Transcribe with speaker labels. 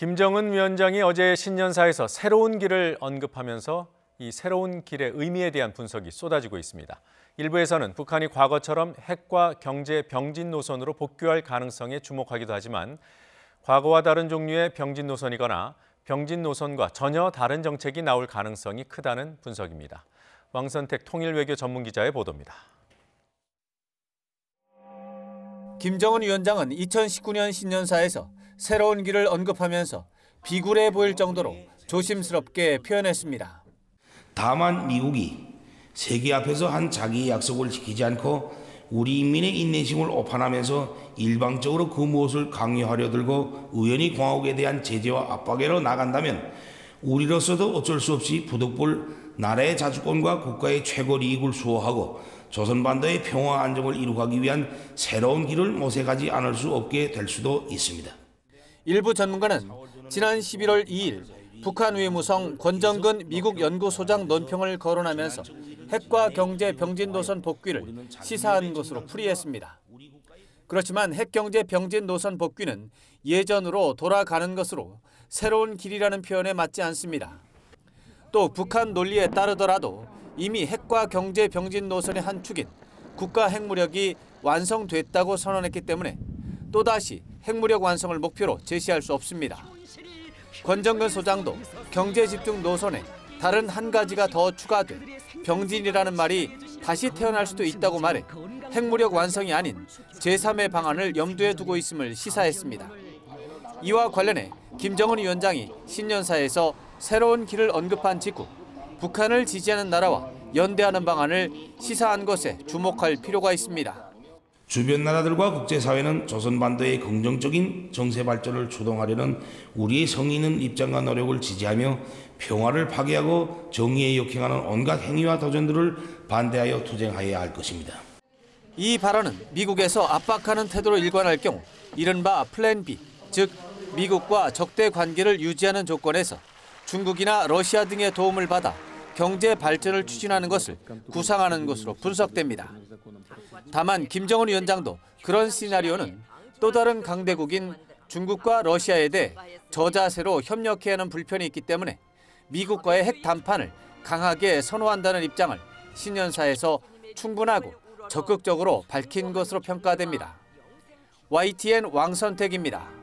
Speaker 1: 김정은 위원장이 어제 신년사에서 새로운 길을 언급하면서 이 새로운 길의 의미에 대한 분석이 쏟아지고 있습니다. 일부에서는 북한이 과거처럼 핵과 경제 병진 노선으로 복귀할 가능성에 주목하기도 하지만 과거와 다른 종류의 병진 노선이거나 병진 노선과 전혀 다른 정책이 나올 가능성이 크다는 분석입니다. 왕선택 통일외교 전문기자의 보도입니다.
Speaker 2: 김정은 위원장은 2019년 신년사에서 새로운 길을 언급하면서 비굴해 보일 정도로 조심스럽게 표현했습니다.
Speaker 3: 다만 미국이 세계 앞에서 한 자기의 약속을 지키지 않고 우리 인민의 인내심을 오판하면서 일방적으로 그 무엇을 강요하려 들고 우연히 공화국에 대한 제재와 압박으로 나간다면 우리로서도 어쩔 수 없이 부득불 나라의 자주권과 국가의 최고 이익을 수호하고 조선반도의 평화 안정을 이루기 위한 새로운 길을 모색하지 않을 수 없게 될 수도 있습니다.
Speaker 2: 일부 전문가는 지난 11월 2일 북한 외무성 권정근 미국 연구소장 논평을 거론하면서 핵과 경제 병진 노선 복귀를 시사한 것으로 풀이했습니다. 그렇지만 핵 경제 병진 노선 복귀는 예전으로 돌아가는 것으로 새로운 길이라는 표현에 맞지 않습니다. 또 북한 논리에 따르더라도 이미 핵과 경제 병진 노선의 한 축인 국가 핵무력이 완성됐다고 선언했기 때문에 또다시 핵무력 완성을 목표로 제시할 수 없습니다. 권정근 소장도 경제 집중 노선에 다른 한 가지가 더 추가돼 병진이라는 말이 다시 태어날 수도 있다고 말해 핵무력 완성이 아닌 제3의 방안을 염두에 두고 있음을 시사했습니다. 이와 관련해 김정은 위원장이 신년사에서 새로운 길을 언급한 직후 북한을 지지하는 나라와 연대하는 방안을 시사한 것에 주목할 필요가 있습니다.
Speaker 3: 주변 나라들과 국제사회는 조선반도의 긍정적인 정세 발전을 주동하려는 우리의 성의 있는 입장과 노력을 지지하며 평화를 파괴하고 정의에 역행하는 온갖 행위와 도전들을 반대하여 투쟁하여야 할 것입니다.
Speaker 2: 이 발언은 미국에서 압박하는 태도로 일관할 경우 이른바 플랜 B, 즉 미국과 적대 관계를 유지하는 조건에서 중국이나 러시아 등의 도움을 받아 경제 발전을 추진하는 것을 구상하는 것으로 분석됩니다. 다만 김정은 위원장도 그런 시나리오는 또 다른 강대국인 중국과 러시아에 대해 저자세로 협력해야 하는 불편이 있기 때문에 미국과의 핵 담판을 강하게 선호한다는 입장을 신년사에서 충분하고 적극적으로 밝힌 것으로 평가됩니다. YTN 왕선택입니다.